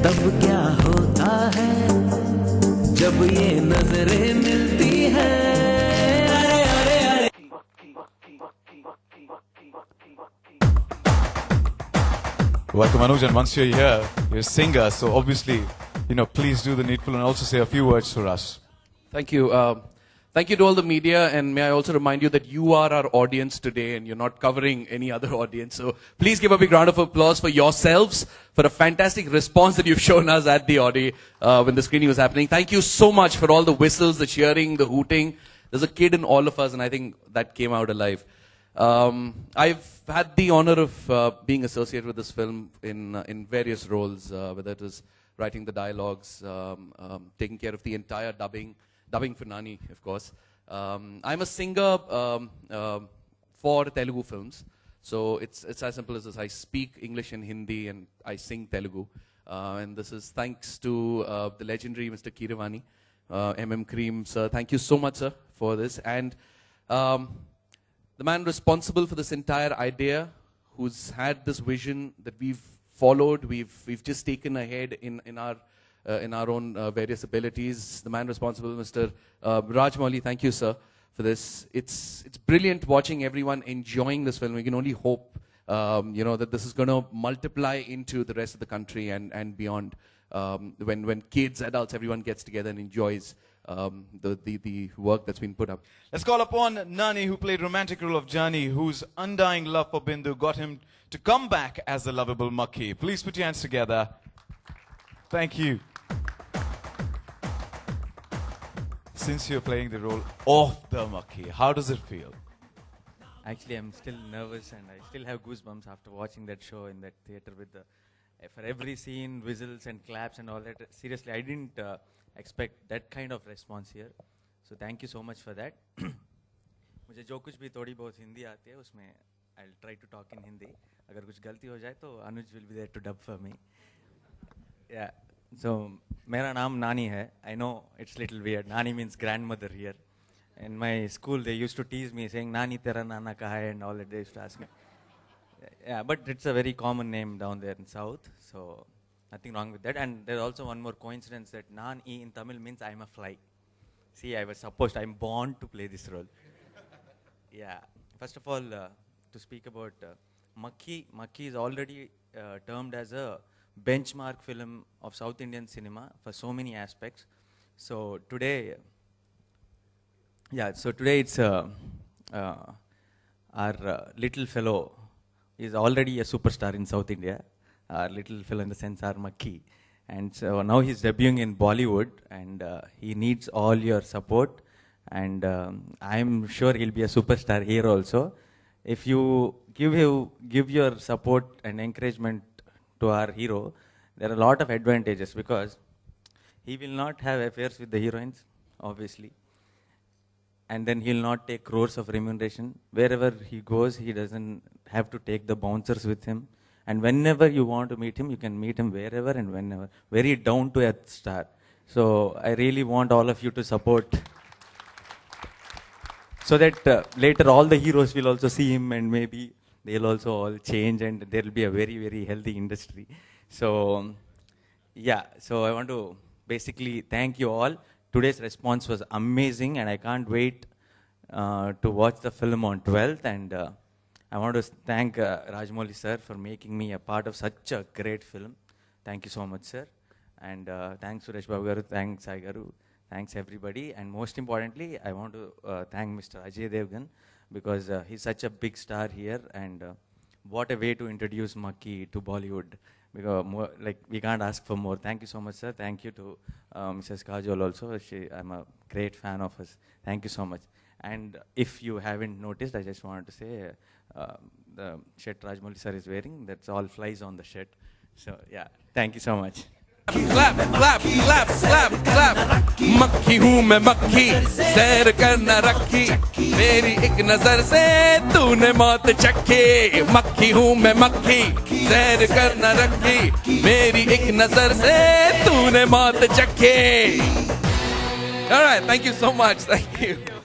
तब क्या होता है जब ये नजरें मिलती हैं। अरे अरे अरे Welcome Anuj, and once you're here, you're a singer, so obviously, please do the needful and also say a few words for us. Thank you. Thank you to all the media, and may I also remind you that you are our audience today and you're not covering any other audience. So please give a big round of applause for yourselves, for a fantastic response that you've shown us at the Audi when the screening was happening. Thank you so much for all the whistles, the cheering, the hooting. There's a kid in all of us, and I think that came out alive. I've had the honor of being associated with this film in various roles, whether it was writing the dialogues, taking care of the entire dubbing for Nani, of course. I'm a singer for Telugu films. So it's as simple as this. I speak English and Hindi and I sing Telugu. And this is thanks to the legendary Mr. Keeravani, MM Cream. Sir, thank you so much, sir, for this. And the man responsible for this entire idea, who's had this vision that we've followed, we've just taken ahead in our own various abilities. The man responsible, Mr. Rajmouli, thank you, sir, for this. It's brilliant watching everyone enjoying this film. We can only hope, that this is going to multiply into the rest of the country and beyond. When kids, adults, everyone gets together and enjoys the work that's been put up. Let's call upon Nani, who played romantic role of Jani, whose undying love for Bindu got him to come back as the lovable Makhi. Please put your hands together. Thank you. Since you're playing the role of the Makhi, how does it feel? Actually, I'm still nervous and I still have goosebumps after watching that show in that theater with for every scene, whistles and claps and all that. Seriously, I didn't expect that kind of response here. So thank you so much for that. मुझे जो कुछ भी थोड़ी बहुत हिंदी आती है उसमें I'll try to talk in Hindi. अगर कुछ गलती हो जाए तो Anuj will be there to dub for me. Yeah. So मेरा नाम Nani है. I know it's little weird. Nani means grandmother here. In my school they used to tease me saying Nani tera nana kaha hai and all that. They used to ask me. Yeah, but it's a very common name down there in South. So nothing wrong with that. And there's also one more coincidence that Nani in Tamil means I'm a fly. See, I'm born to play this role. Yeah. First of all, to speak about Makhi is already termed as a benchmark film of South Indian cinema for so many aspects. So today, it's our little fellow is already a superstar in South India. Our little fellow in the sense our Makhi. And so now he's debuting in Bollywood and he needs all your support. And I'm sure he'll be a superstar here also. If you give your support and encouragement to our hero, there are a lot of advantages because he will not have affairs with the heroines, obviously. And then he'll not take crores of remuneration. Wherever he goes, he doesn't have to take the bouncers with him. And whenever you want to meet him, you can meet him wherever and whenever. Very down-to-earth star. So I really want all of you to support so that later all the heroes will also see him and maybe they'll also all change and there will be a very, very healthy industry. So, yeah, so I want to basically thank you all. Today's response was amazing and I can't wait to watch the film on 12th. And I want to thank Rajmouli sir for making me a part of such a great film. Thank you so much, sir. And thanks Suresh Babu garu, thanks Sai garu, thanks everybody. And most importantly, I want to thank Mr. Ajay Devgan because he's such a big star here. And what a way to introduce Makhi to Bollywood. Because we can't ask for more. Thank you so much, sir. Thank you to Mrs. Kajol also. I'm a great fan of us. Thank you so much. And if you haven't noticed, I just wanted to say the shirt Rajmouli sir is wearing, that's all flies on the shirt. So yeah, thank you so much. Clap, clap, clap, clap, clap. मक्खी हूँ मैं मक्खी, सैर करना रखी, मेरी एक नजर से तूने मौत चखी. मक्खी हूँ मैं मक्खी, सैर करना रखी, मेरी एक नजर से तूने मौत चखी. All right, thank you so much. Thank you.